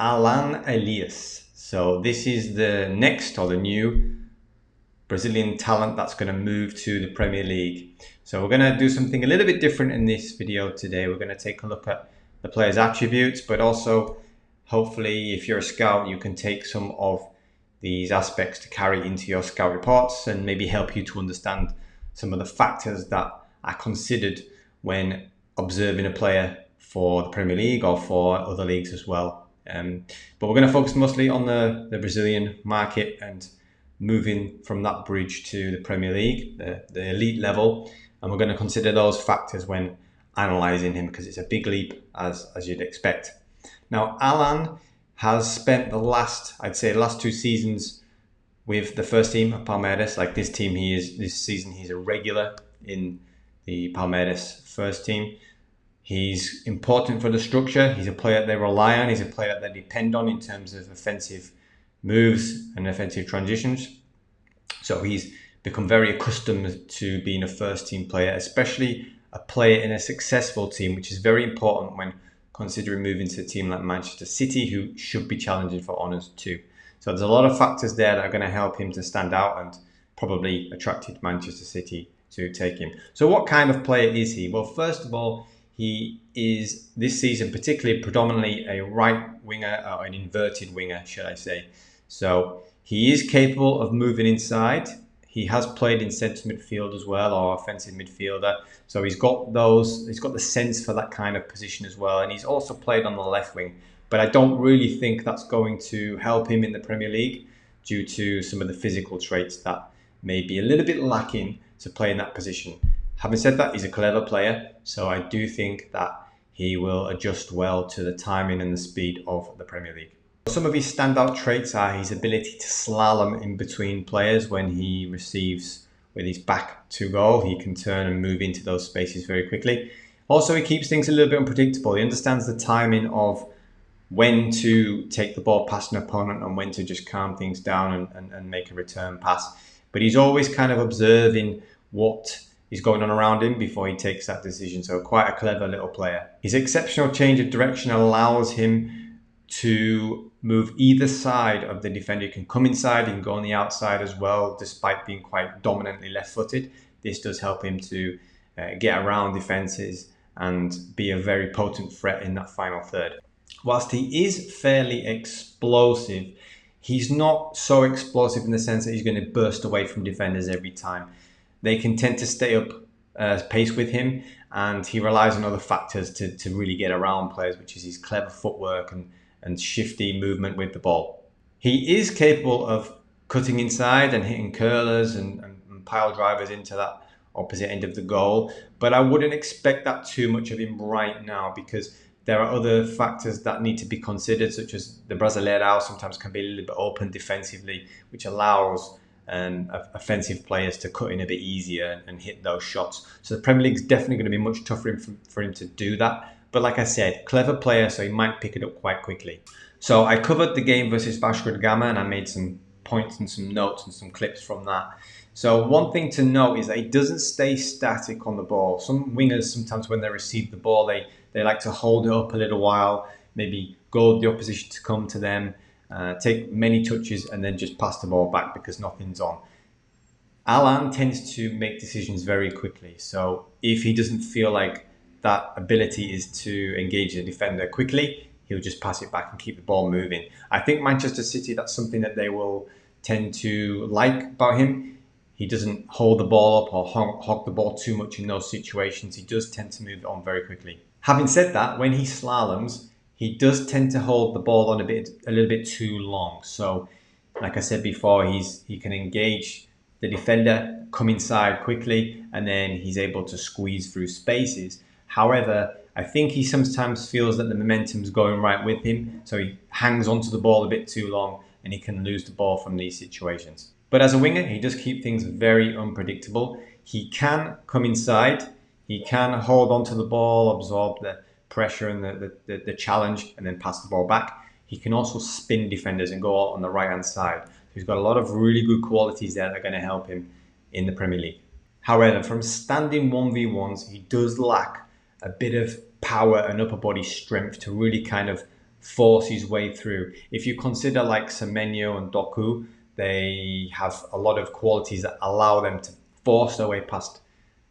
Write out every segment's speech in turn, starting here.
Allan Elias. So this is the next or the new Brazilian talent that's going to move to the Premier League. So we're going to do something a little bit different in this video today. We're going to take a look at the player's attributes, but also hopefully if you're a scout, you can take some of these aspects to carry into your scout reports and maybe help you to understand some of the factors that are considered when observing a player for the Premier League or for other leagues as well. But we're going to focus mostly on the Brazilian market and moving from that bridge to the Premier League, the elite level. And we're going to consider those factors when analysing him because it's a big leap as you'd expect. Now, Allan has spent the last 2 seasons with the first team of Palmeiras. Like this season he's a regular in the Palmeiras first team. He's important for the structure. He's a player they rely on. He's a player that they depend on in terms of offensive moves and offensive transitions. So he's become very accustomed to being a first team player, especially a player in a successful team, which is very important when considering moving to a team like Manchester City, who should be challenging for honours too. So there's a lot of factors there that are going to help him to stand out and probably attracted Manchester City to take him. So what kind of player is he? Well, first of all, he is this season particularly predominantly a right winger, or an inverted winger, should I say. So he is capable of moving inside. He has played in centre midfield as well, or offensive midfielder. So he's got the sense for that kind of position as well. And he's also played on the left wing. But I don't really think that's going to help him in the Premier League due to some of the physical traits that may be a little bit lacking to play in that position. Having said that, he's a clever player. So I do think that he will adjust well to the timing and the speed of the Premier League. Some of his standout traits are his ability to slalom in between players when he receives with his back to goal. He can turn and move into those spaces very quickly. Also, he keeps things a little bit unpredictable. He understands the timing of when to take the ball past an opponent and when to just calm things down and make a return pass. But he's always kind of observing what is going on around him before he takes that decision. So quite a clever little player. His exceptional change of direction allows him to move either side of the defender. He can come inside, he can go on the outside as well, despite being quite dominantly left-footed. This does help him to get around defences and be a very potent threat in that final third. Whilst he is fairly explosive, he's not so explosive in the sense that he's going to burst away from defenders every time. They can tend to stay up pace with him, and he relies on other factors to really get around players, which is his clever footwork and shifty movement with the ball. He is capable of cutting inside and hitting curlers and pile drivers into that opposite end of the goal, but I wouldn't expect that too much of him right now because there are other factors that need to be considered, such as the Brasileirão sometimes can be a little bit open defensively, which allows offensive players to cut in a bit easier and hit those shots. So the Premier League is definitely going to be much tougher for him to do that. But like I said, clever player, so he might pick it up quite quickly. So I covered the game versus Vasco da Gama and I made some points and some notes and some clips from that. So one thing to note is that he doesn't stay static on the ball. Some wingers, sometimes when they receive the ball, they like to hold it up a little while, maybe goad the opposition to come to them, take many touches and then just pass the ball back because nothing's on. Allan tends to make decisions very quickly. So if he doesn't feel like that ability is to engage the defender quickly, he'll just pass it back and keep the ball moving. I think Manchester City, that's something that they will tend to like about him. He doesn't hold the ball up or hog the ball too much in those situations. He does tend to move it on very quickly. Having said that, when he slaloms, he does tend to hold the ball on a little bit too long. So, like I said before, he can engage the defender, come inside quickly, and then he's able to squeeze through spaces. However, I think he sometimes feels that the momentum's going right with him, so he hangs onto the ball a bit too long and he can lose the ball from these situations. But as a winger, he does keep things very unpredictable. He can come inside, he can hold onto the ball, absorb the pressure and the challenge, and then pass the ball back. He can also spin defenders and go out on the right-hand side. He's got a lot of really good qualities there that are going to help him in the Premier League. However, from standing 1v1s, he does lack a bit of power and upper body strength to really kind of force his way through. If you consider like Semenyo and Doku, they have a lot of qualities that allow them to force their way past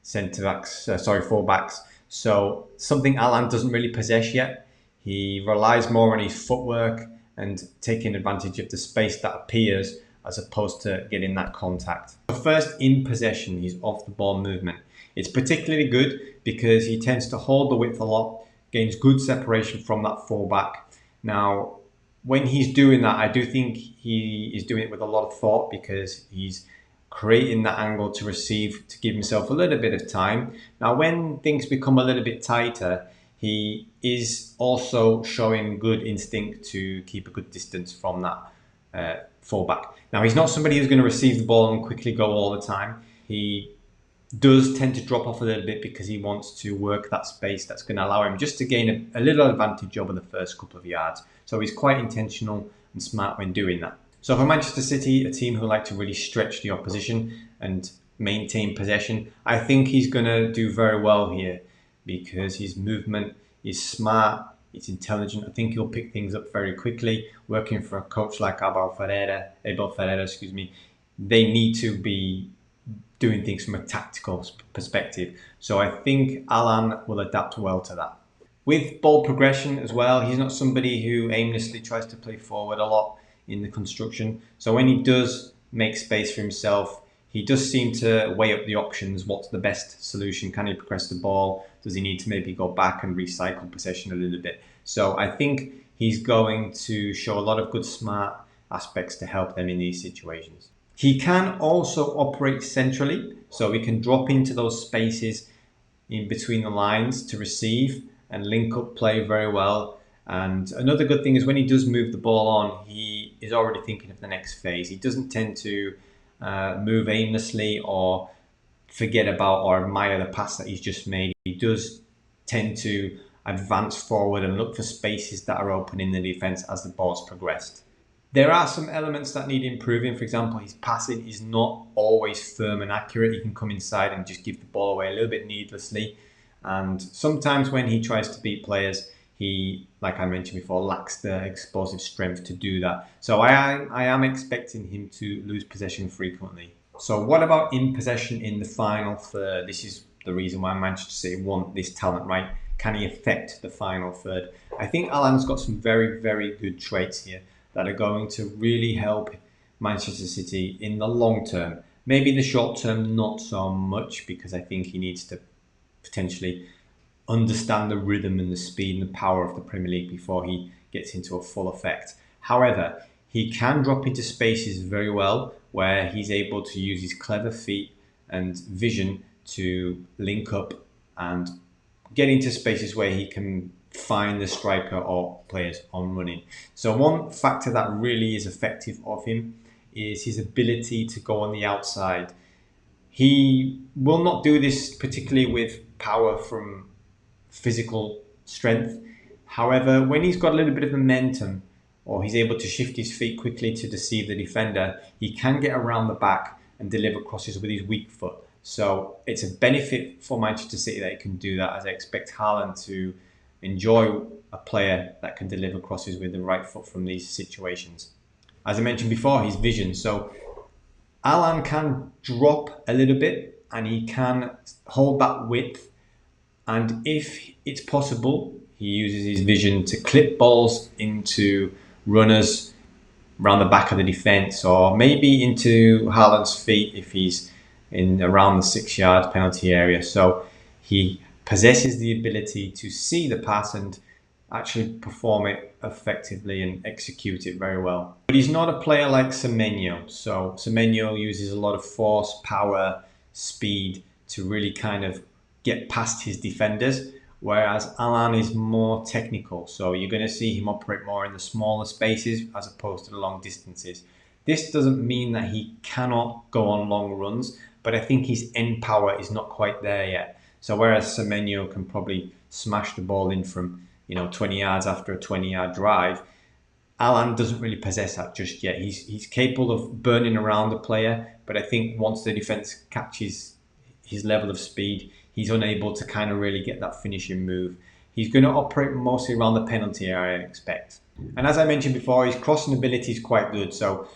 fullbacks. So something Allan doesn't really possess yet. He relies more on his footwork and taking advantage of the space that appears as opposed to getting that contact. First, in possession, his off the ball movement. It's particularly good because he tends to hold the width a lot, gains good separation from that fullback. Now, when he's doing that, I do think he is doing it with a lot of thought because he's creating that angle to receive to give himself a little bit of time. Now, when things become a little bit tighter, he is also showing good instinct to keep a good distance from that fullback. Now, he's not somebody who's going to receive the ball and quickly go all the time. He does tend to drop off a little bit because he wants to work that space that's going to allow him just to gain a little advantage over the first couple of yards. So he's quite intentional and smart when doing that. So for Manchester City, a team who like to really stretch the opposition and maintain possession, I think he's going to do very well here because his movement is smart, it's intelligent. I think he'll pick things up very quickly. Working for a coach like Abel Ferreira, they need to be doing things from a tactical perspective. So I think Allan will adapt well to that. With ball progression as well, he's not somebody who aimlessly tries to play forward a lot in the construction. So when he does make space for himself, he does seem to weigh up the options. What's the best solution? Can he progress the ball? Does he need to maybe go back and recycle possession a little bit? So I think he's going to show a lot of good smart aspects to help them in these situations. He can also operate centrally, so he can drop into those spaces in between the lines to receive and link up play very well. And another good thing is when he does move the ball on, he is already thinking of the next phase. He doesn't tend to move aimlessly or forget about or admire the pass that he's just made. He does tend to advance forward and look for spaces that are open in the defence as the ball's progressed. There are some elements that need improving. For example, his passing is not always firm and accurate. He can come inside and just give the ball away a little bit needlessly. And sometimes when he tries to beat players, he, like I mentioned before, lacks the explosive strength to do that. So I am expecting him to lose possession frequently. So what about in possession in the final third? This is the reason why Manchester City want this talent, right? Can he affect the final third? I think Allan's got some very, very good traits here that are going to really help Manchester City in the long term. Maybe in the short term, not so much, because I think he needs to potentially understand the rhythm and the speed and the power of the Premier League before he gets into a full effect. However, he can drop into spaces very well where he's able to use his clever feet and vision to link up and get into spaces where he can find the striker or players on running. So one factor that really is effective of him is his ability to go on the outside. He will not do this particularly with power from physical strength. However, when he's got a little bit of momentum or he's able to shift his feet quickly to deceive the defender, he can get around the back and deliver crosses with his weak foot. So it's a benefit for Manchester City that he can do that, as I expect Haaland to enjoy a player that can deliver crosses with the right foot from these situations. As I mentioned before, his vision. So Allan can drop a little bit and he can hold that width. And if it's possible, he uses his vision to clip balls into runners around the back of the defence, or maybe into Haaland's feet if he's in around the 6-yard penalty area. So he possesses the ability to see the pass and actually perform it effectively and execute it very well. But he's not a player like Semenyo. So Semenyo uses a lot of force, power, speed to really kind of get past his defenders, whereas Allan is more technical. So you're going to see him operate more in the smaller spaces as opposed to the long distances. This doesn't mean that he cannot go on long runs, but I think his end power is not quite there yet. So whereas Semenyo can probably smash the ball in from 20 yards after a 20-yard drive, Allan doesn't really possess that just yet. He's capable of burning around the player, but I think once the defence catches his level of speed, he's unable to kind of really get that finishing move. He's going to operate mostly around the penalty area, I expect. And as I mentioned before, his crossing ability is quite good, so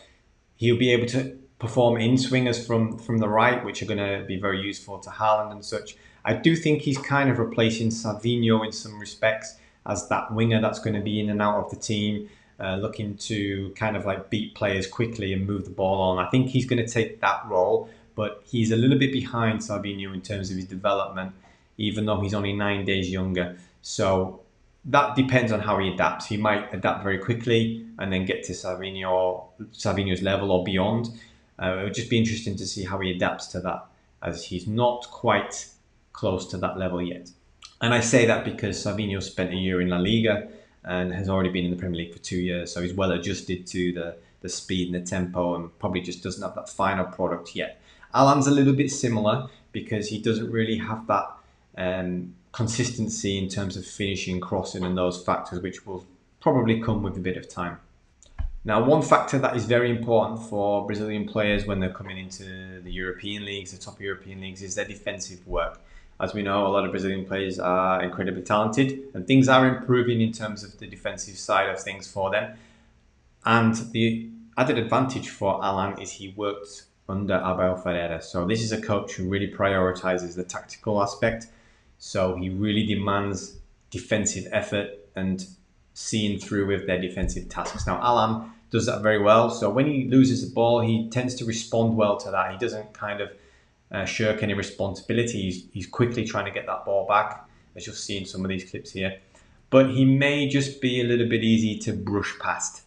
he'll be able to perform in swingers from the right, which are going to be very useful to Haaland and such. I do think he's kind of replacing Savinho in some respects as that winger that's going to be in and out of the team, looking to kind of like beat players quickly and move the ball on. I think he's going to take that role, but he's a little bit behind Savinho in terms of his development, even though he's only 9 days younger. So that depends on how he adapts. He might adapt very quickly and then get to Savinho's level or beyond. It would just be interesting to see how he adapts to that, as he's not quite close to that level yet. And I say that because Savinho spent a year in La Liga and has already been in the Premier League for 2 years, so he's well adjusted to the speed and the tempo, and probably just doesn't have that final product yet. Allan's a little bit similar because he doesn't really have that consistency in terms of finishing, crossing, and those factors, which will probably come with a bit of time. Now, one factor that is very important for Brazilian players when they're coming into the European leagues, the top European leagues, is their defensive work. As we know, a lot of Brazilian players are incredibly talented, and things are improving in terms of the defensive side of things for them. And the added advantage for Allan is he worked under Abel Ferreira. So this is a coach who really prioritizes the tactical aspect. So he really demands defensive effort and seeing through with their defensive tasks. Now, Allan does that very well. So when he loses the ball, he tends to respond well to that. He doesn't kind of shirk any responsibility. He's quickly trying to get that ball back, as you'll see in some of these clips here. But he may just be a little bit easy to brush past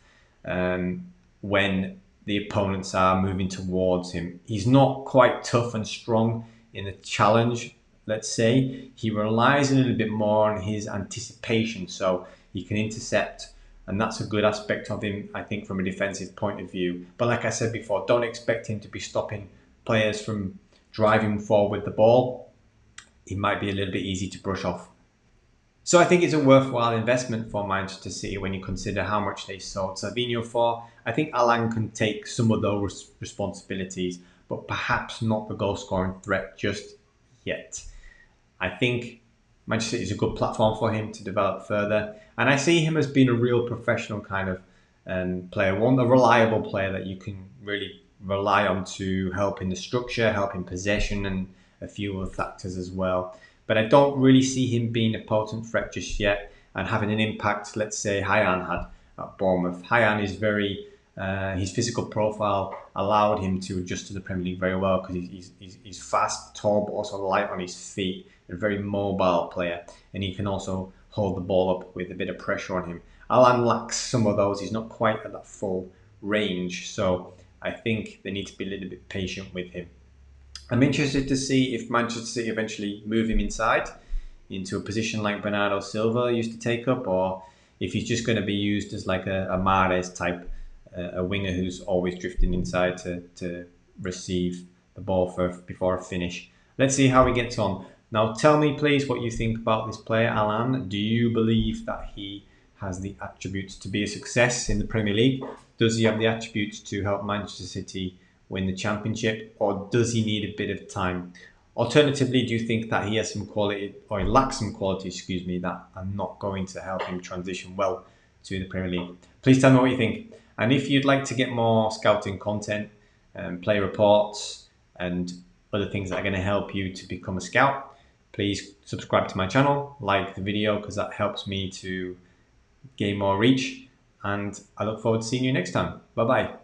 when the opponents are moving towards him. He's not quite tough and strong in the challenge, let's say. He relies a little bit more on his anticipation, so he can intercept, and that's a good aspect of him, I think, from a defensive point of view. But like I said before, don't expect him to be stopping players from driving forward with the ball. He might be a little bit easy to brush off. So I think it's a worthwhile investment for Manchester City when you consider how much they sold Savinho for. I think Allan can take some of those responsibilities, but perhaps not the goal-scoring threat just yet. I think Manchester City is a good platform for him to develop further, and I see him as being a real professional kind of player, a reliable player that you can really rely on to help in the structure, help in possession, and a few other factors as well. But I don't really see him being a potent threat just yet and having an impact, let's say, Haaland had at Bournemouth. Haaland is his physical profile allowed him to adjust to the Premier League very well because he's fast, tall, but also light on his feet. A very mobile player, and he can also hold the ball up with a bit of pressure on him. Allan lacks some of those. He's not quite at that full range, so I think they need to be a little bit patient with him. I'm interested to see if Manchester City eventually move him inside into a position like Bernardo Silva used to take up, or if he's just going to be used as like a Mahrez type, a winger who's always drifting inside to receive the ball before a finish. Let's see how he gets on. Now, tell me, please, what you think about this player, Allan. Do you believe that he has the attributes to be a success in the Premier League? Does he have the attributes to help Manchester City win the Championship, or does he need a bit of time? Alternatively, do you think that he has some quality, or he lacks some quality, that are not going to help him transition well to the Premier League? Please tell me what you think. And if you'd like to get more scouting content, play reports, and other things that are going to help you to become a scout, please subscribe to my channel, like the video, because that helps me to gain more reach. And I look forward to seeing you next time. Bye-bye.